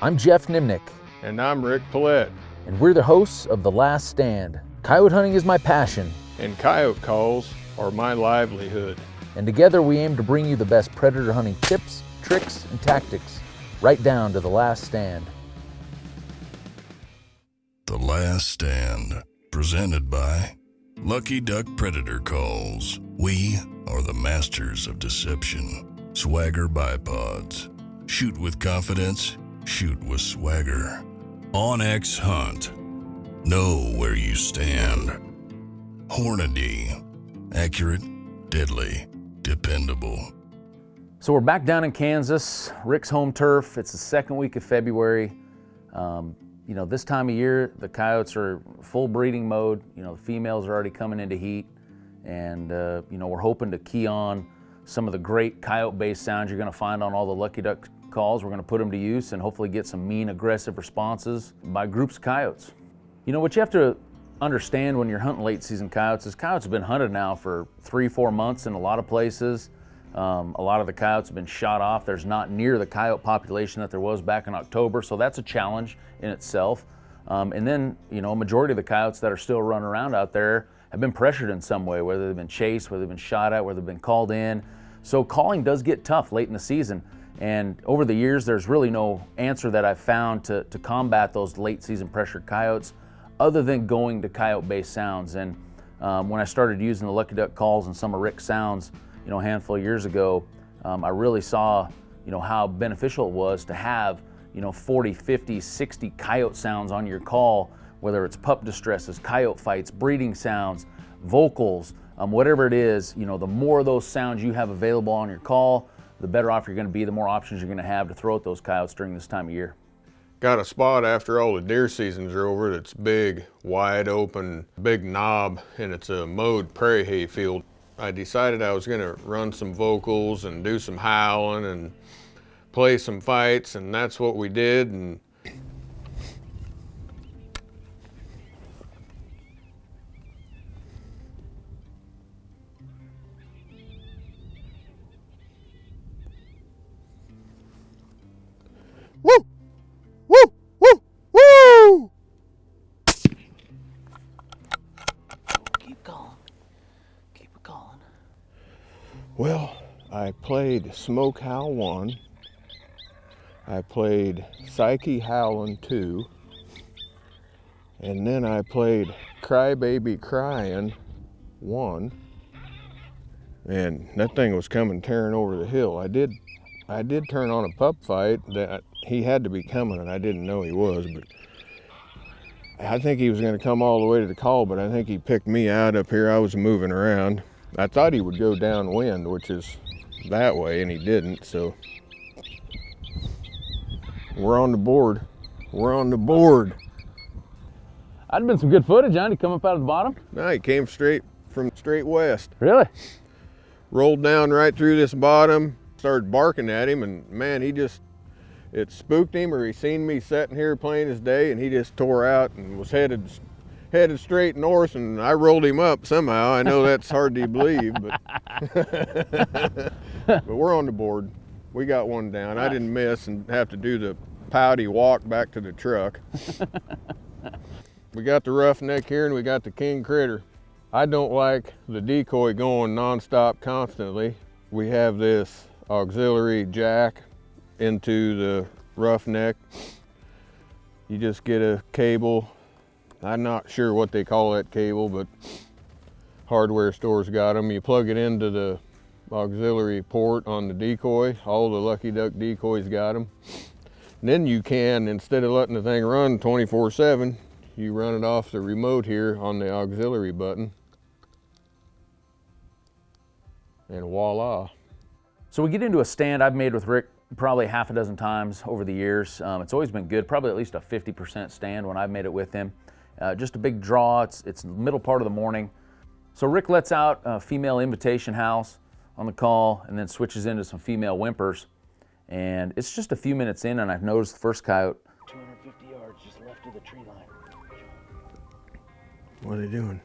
I'm Geoff Nemnich. And I'm Rick Paillet. And we're the hosts of The Last Stand. Coyote hunting is my passion. And coyote calls are my livelihood. And together we aim to bring you the best predator hunting tips, tricks, and tactics, right down to The Last Stand. The Last Stand, presented by Lucky Duck Predator Calls. We are the masters of deception. Swagger bipods. Shoot with confidence, shoot with swagger. OnX Hunt. Know where you stand. Hornady. Accurate, deadly, dependable. So we're back down in Kansas, Rick's home turf. It's the second week of February. This time of year, the coyotes are full breeding mode. The females are already coming into heat. And, we're hoping to key on some of the great coyote-based sounds you're going to find on all the Lucky Duck calls. We're going to put them to use and hopefully get some mean, aggressive responses by groups of coyotes. What you have to understand when you're hunting late season coyotes is coyotes have been hunted now for 3-4 months in a lot of places. A lot of the coyotes have been shot off. There's not near the coyote population that there was back in October, so that's a challenge in itself. And then, a majority of the coyotes that are still running around out there have been pressured in some way, whether they've been chased, whether they've been shot at, whether they've been called in. So calling does get tough late in the season. And over the years, there's really no answer that I've found to combat those late season pressured coyotes other than going to coyote-based sounds. And when I started using the Lucky Duck calls and some of Rick's sounds, a handful of years ago, I really saw, how beneficial it was to have, 40, 50, 60 coyote sounds on your call, whether it's pup distresses, coyote fights, breeding sounds, vocals, whatever it is. The more of those sounds you have available on your call, the better off you're going to be, the more options you're going to have to throw at those coyotes during this time of year. Got a spot after all the deer seasons are over that's big, wide open, big knob, and it's a mowed prairie hay field. I decided I was going to run some vocals and do some howling and play some fights, and that's what we did. And woo! Woo! Woo! Woo! Keep going. Keep it going. Well, I played Smoke Howl 1. I played Psyche Howlin' 2. And then I played Crybaby Cryin' 1. And that thing was coming tearing over the hill. I did turn on a pup fight that he had to be coming, and I didn't know he was, but I think he was going to come all the way to the call, but I think he picked me out up here. I was moving around. I thought he would go downwind, which is that way, and he didn't, so we're on the board. We're on the board. That'd been some good footage, huh? Did he come up out of the bottom? No, he came straight west. Really? Rolled down right through this bottom, started barking at him, and man, it spooked him, or he seen me sitting here plain as day, and he just tore out and was headed straight north, and I rolled him up somehow. I know that's hard to believe, but but we're on the board. We got one down. I didn't miss and have to do the pouty walk back to the truck. We got the roughneck here, and we got the king critter. I don't like the decoy going nonstop constantly. We have this auxiliary jack into the roughneck. You just get a cable. I'm not sure what they call that cable, but hardware stores got them. You plug it into the auxiliary port on the decoy. All the Lucky Duck decoys got them. And then you can, instead of letting the thing run 24/7, you run it off the remote here on the auxiliary button. And voila. So we get into a stand I've made with Rick probably half a dozen times over the years. It's always been good, probably at least a 50% stand when I've made it with him. Just a big draw. It's the middle part of the morning. So Rick lets out a female invitation house on the call and then switches into some female whimpers. And it's just a few minutes in, and I've noticed the first coyote 250 yards just left of the tree line. What are they doing?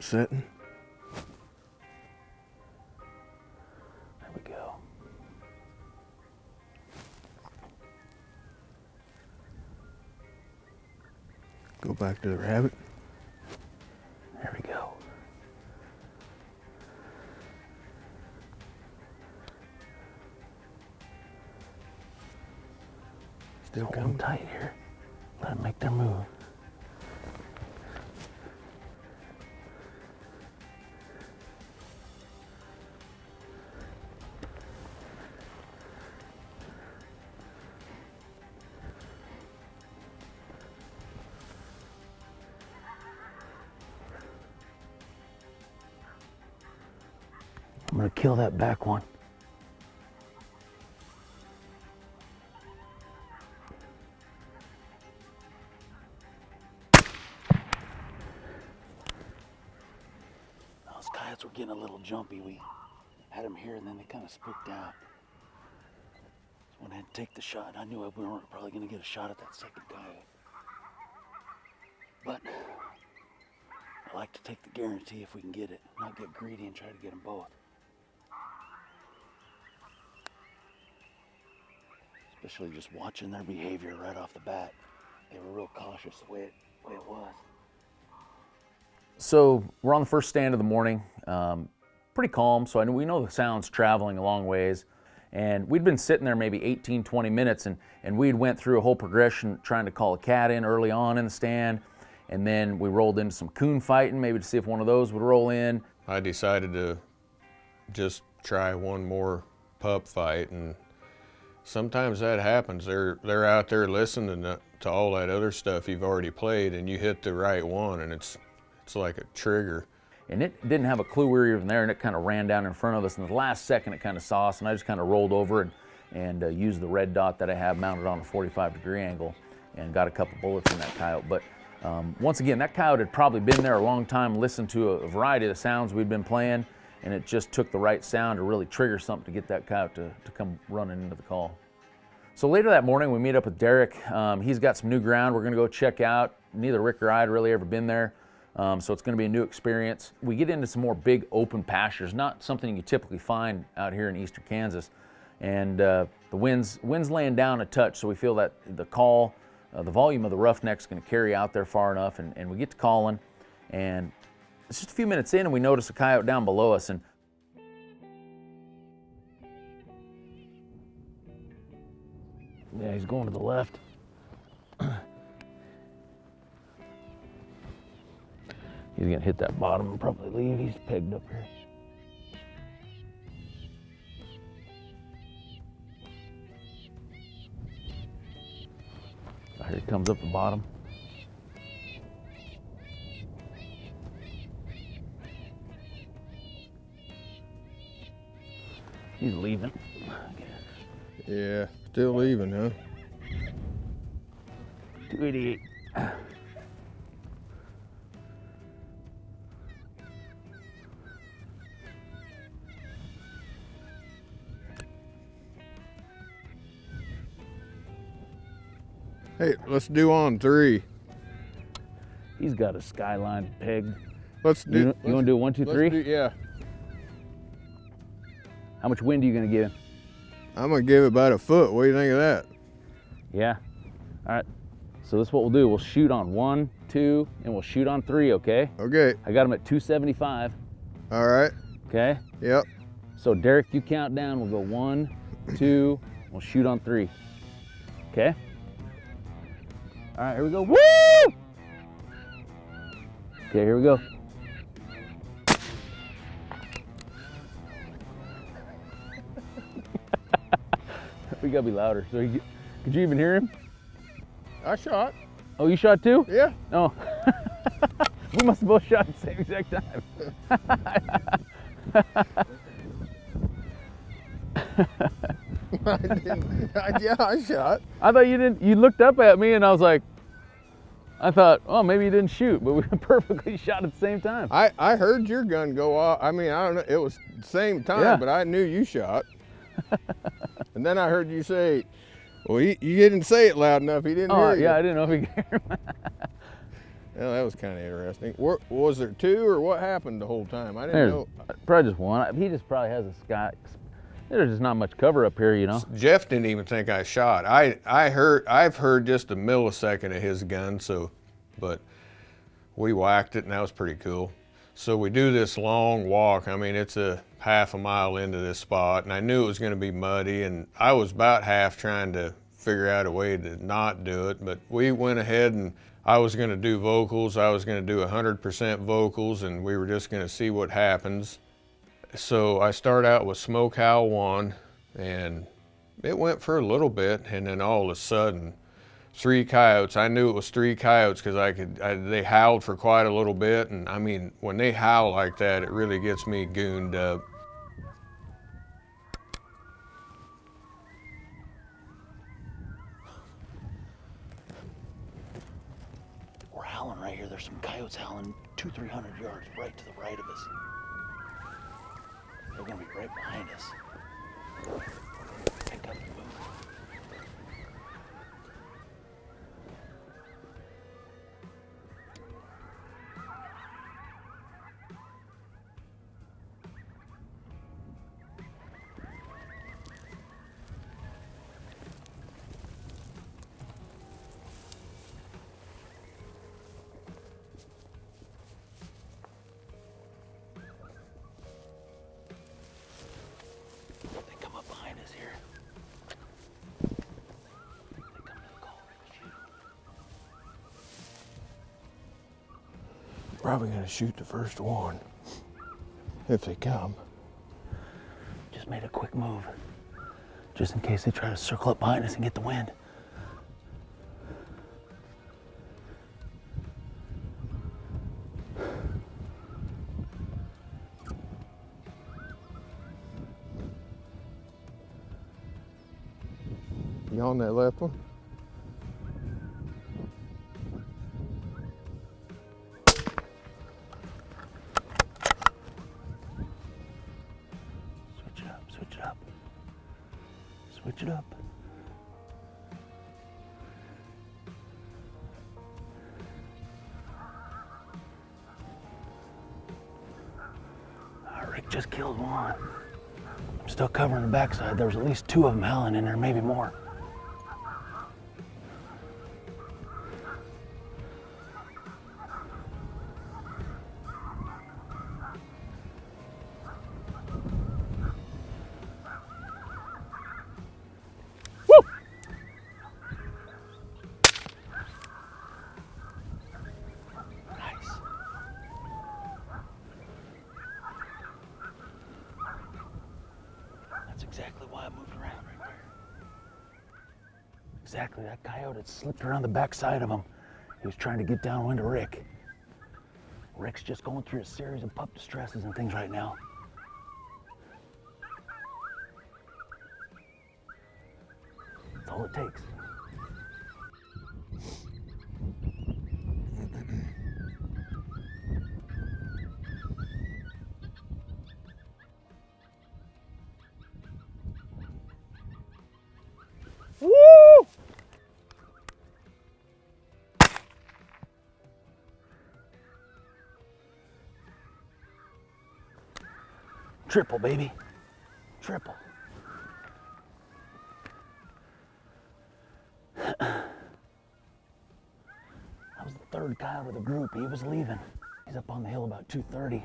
Sitting? There we go. Go back to the rabbit. There we go. Still Hold them coming. tight here. Let them make their move. I'm gonna kill that back one. Those coyotes were getting a little jumpy. We had them here and then they kind of spooked out. So when I had to take the shot, I knew we weren't probably gonna get a shot at that second coyote. But I like to take the guarantee if we can get it, not get greedy and try to get them both. Especially just watching their behavior right off the bat. They were real cautious the way it was. So we're on the first stand of the morning, pretty calm, so we know the sound's traveling a long ways. And we'd been sitting there maybe 18, 20 minutes and we'd went through a whole progression trying to call a cat in early on in the stand. And then we rolled into some coon fighting, maybe to see if one of those would roll in. I decided to just try one more pup fight, and sometimes that happens. They're out there listening to all that other stuff you've already played, and you hit the right one, and it's like a trigger. And it didn't have a clue we were even there, and it kind of ran down in front of us. And the last second, it kind of saw us, and I just kind of rolled over and used the red dot that I have mounted on a 45-degree angle, and got a couple bullets in that coyote. But once again, that coyote had probably been there a long time, listened to a variety of the sounds we'd been playing, and it just took the right sound to really trigger something to get that coyote to come running into the call. So later that morning, we meet up with Derek. He's got some new ground we're gonna go check out. Neither Rick or I had really ever been there, so it's gonna be a new experience. We get into some more big open pastures, not something you typically find out here in eastern Kansas. And the wind's laying down a touch, so we feel that the call, the volume of the roughneck's going to carry out there far enough, and we get to calling, and it's just a few minutes in and we notice a coyote down below us, and yeah, he's going to the left. He's going to hit that bottom and probably leave. He's pegged up here. Here he comes up the bottom. He's leaving. Yeah, still leaving, huh? 288. Hey, let's do on 3. He's got a skyline peg. Let's do. You want to do 1, 2, 3? Yeah. How much wind are you going to give him? I'm gonna give it about a foot. What do you think of that? Yeah. All right. So this is what we'll do. We'll shoot on 1, 2, and we'll shoot on 3. Okay. Okay. I got him at 275. All right. Okay. Yep. So Derek, you count down. We'll go 1, 2. We'll shoot on 3. Okay. All right. Here we go. Woo! Okay. Here we go. We gotta be louder. So could you even hear him? I shot. Oh, you shot too? Yeah. Oh. We must have both shot at the same exact time. Yeah, I shot. I thought you didn't. You looked up at me and I was like, I thought, oh, maybe you didn't shoot, but we perfectly shot at the same time. I heard your gun go off. I mean, I don't know. It was the same time, Yeah. but I knew you shot. And then I heard you say, well, you didn't say it loud enough. He didn't hear you. Yeah, I didn't know if he could hear me. Yeah, that was kind of interesting. Was there 2 or what happened the whole time? I didn't know. Probably just one. He just probably has a sky. There's just not much cover up here, you know. Geoff didn't even think I shot. I've heard just a millisecond of his gun, so but we whacked it and that was pretty cool. So we do this long walk. I mean, it's a half a mile into this spot, and I knew it was going to be muddy, and I was about half trying to figure out a way to not do it, but we went ahead and I was going to do vocals. I was going to do 100% vocals, and we were just going to see what happens. So I start out with Smoke Howl 1, and it went for a little bit, and then all of a sudden, 3 coyotes. I knew it was 3 coyotes because they howled for quite a little bit, and I mean, when they howl like that, it really gets me gooned up. We're howling right here. There's some coyotes howling 200-300 yards right to the right of us. They're gonna be right behind us. Pick up and move. Probably gonna shoot the first one if they come. Just made a quick move, just in case they try to circle up behind us and get the wind. You on that left one? Switch it up. Rick just killed one. I'm still covering the backside. There was at least 2 of them howling in there, maybe more. Exactly why I moved around right there. Exactly, that coyote had slipped around the backside of him. He was trying to get downwind of Rick. Rick's just going through a series of pup distresses and things right now. That's all it takes. Woo! Triple, baby. Triple. That was the 3rd coyote of the group. He was leaving. He's up on the hill about 2:30.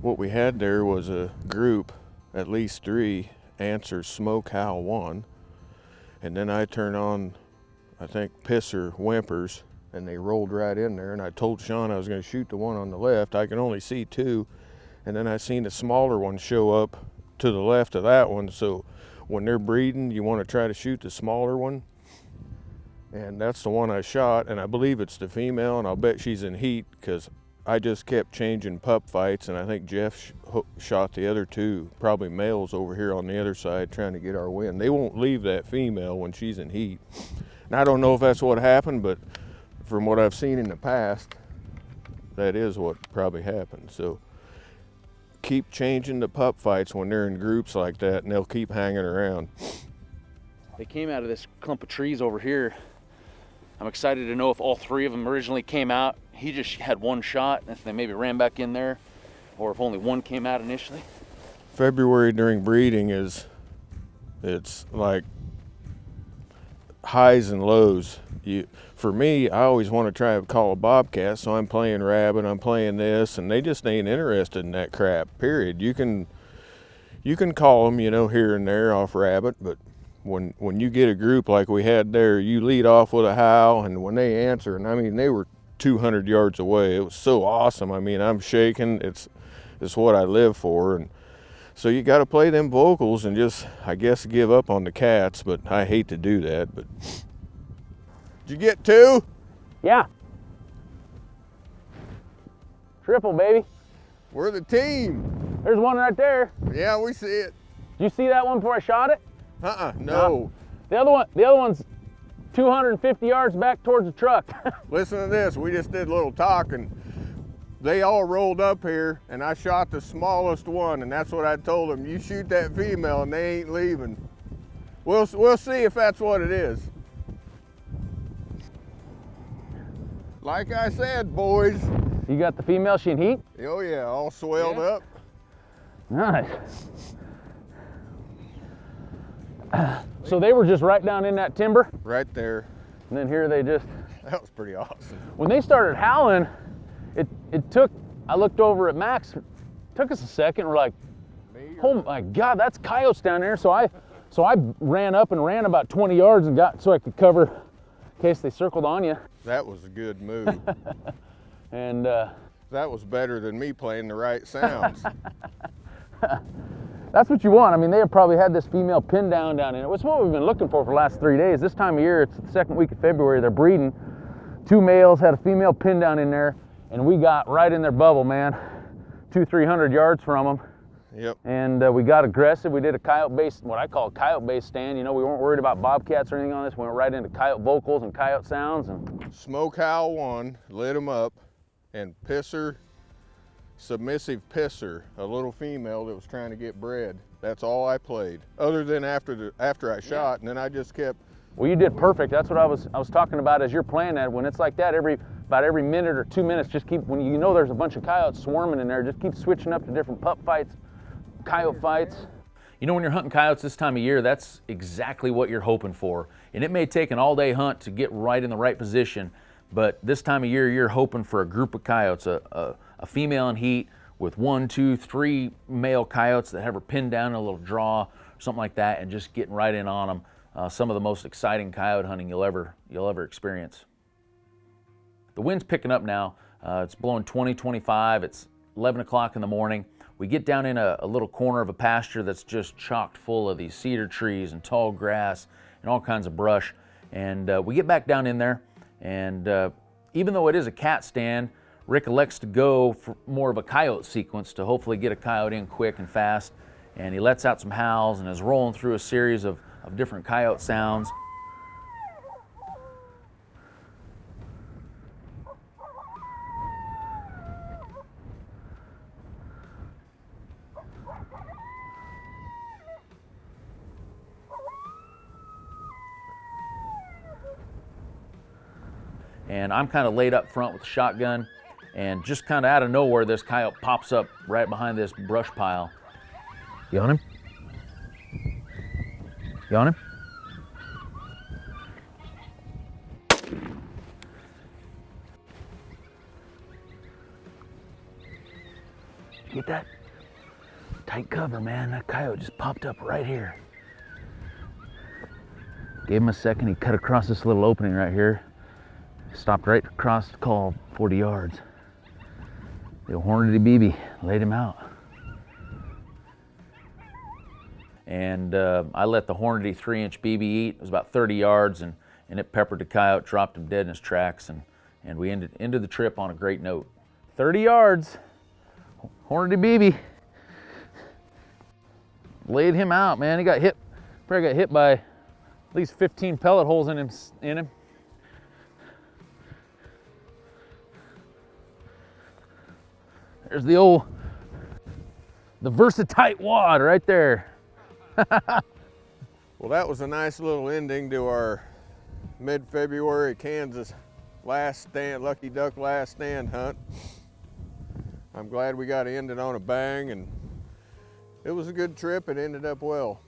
What we had there was a group, at least 3, answer Smoke Howl 1. And then I turned on, I think, Pisser Whimpers, and they rolled right in there. And I told Sean I was going to shoot the one on the left. I can only see 2. And then I seen a smaller one show up to the left of that one. So when they're breeding, you want to try to shoot the smaller one. And that's the one I shot. And I believe it's the female, and I'll bet she's in heat because I just kept changing pup fights. And I think Geoff shot the other 2, probably males over here on the other side trying to get our wind. They won't leave that female when she's in heat. And I don't know if that's what happened, but from what I've seen in the past, that is what probably happened. So keep changing the pup fights when they're in groups like that, and they'll keep hanging around. They came out of this clump of trees over here. I'm excited to know if all 3 of them originally came out. He just had 1 shot, and if they maybe ran back in there, or if only 1 came out initially. February during breeding it's like highs and lows. For me, I always want to try to call a bobcat, so I'm playing rabbit, I'm playing this, and they just ain't interested in that crap, period. You can call them, you know, here and there off rabbit, but when you get a group like we had there, you lead off with a howl, and when they answer, and I mean, they were 200 yards away. It was so awesome. I mean, I'm shaking. It's what I live for. And so you got to play them vocals and just, I guess, give up on the cats, but I hate to do that. But did you get 2? Yeah. Triple, baby. We're the team. There's one right there. Yeah, we see it. Did you see that one before I shot it? No. The other one's 250 yards back towards the truck. Listen to this. We just did a little talking. They all rolled up here, and I shot the smallest one, and that's what I told them. You shoot that female, and they ain't leaving. We'll see if that's what it is. Like I said, boys. You got the female, she in heat? Oh yeah, all swelled up. Nice. So they were just right down in that timber? Right there. And then here they just... That was pretty awesome. When they started howling, it took, I looked over at Max, it took us a second, we're like, oh my God, that's coyotes down there. So I ran up and ran about 20 yards and got so I could cover in case they circled on you. That was a good move. And that was better than me playing the right sounds. that's what you want. I mean, they have probably had this female pinned down in it. It's what we've been looking for the last 3 days. This time of year, it's the second week of February, they're breeding. 2 males had a female pinned down in there, and we got right in their bubble, man. 200-300 yards from them. Yep. And we got aggressive. We did a coyote-based, what I call a coyote-based stand. You know, we weren't worried about bobcats or anything on this. We went right into coyote vocals and coyote sounds. And Smoke howl 1, lit him up, and pisser, submissive pisser, a little female that was trying to get bred. That's all I played, other than after I shot, and then I just kept. Well, you did perfect. That's what I was talking about as you're playing that. When it's like that, about every minute or 2 minutes, just keep, when you know there's a bunch of coyotes swarming in there, just keep switching up to different pup fights, coyote fights. You know, when you're hunting coyotes this time of year, that's exactly what you're hoping for. And it may take an all-day hunt to get right in the right position, but this time of year, you're hoping for a group of coyotes, a female in heat with 1, 2, 3 male coyotes that have her pinned down in a little draw, or something like that, and just getting right in on them. Some of the most exciting coyote hunting you'll ever experience. The wind's picking up now. It's blowing 20, 25. It's 11 o'clock in the morning. We get down in a little corner of a pasture that's just chocked full of these cedar trees and tall grass and all kinds of brush. And we get back down in there, and even though it is a cat stand, Rick elects to go for more of a coyote sequence to hopefully get a coyote in quick and fast. And he lets out some howls and is rolling through a series of different coyote sounds. And I'm kind of laid up front with the shotgun, and just kind of out of nowhere, this coyote pops up right behind this brush pile. You on him? You on him? Get that? Tight cover, man. That coyote just popped up right here. Gave him a second. He cut across this little opening right here. Stopped right across the call, 40 yards. The Hornady BB laid him out. And I let the Hornady 3-inch BB eat. It was about 30 yards, and it peppered the coyote, dropped him dead in his tracks, and we ended the trip on a great note. 30 yards, Hornady BB. Laid him out, man. He got hit, probably got hit by at least 15 pellet holes in him. There's the Versatite wad right there. Well, that was a nice little ending to our mid-February Kansas last stand, Lucky Duck last stand hunt. I'm glad we got ended on a bang, and it was a good trip. It ended up well.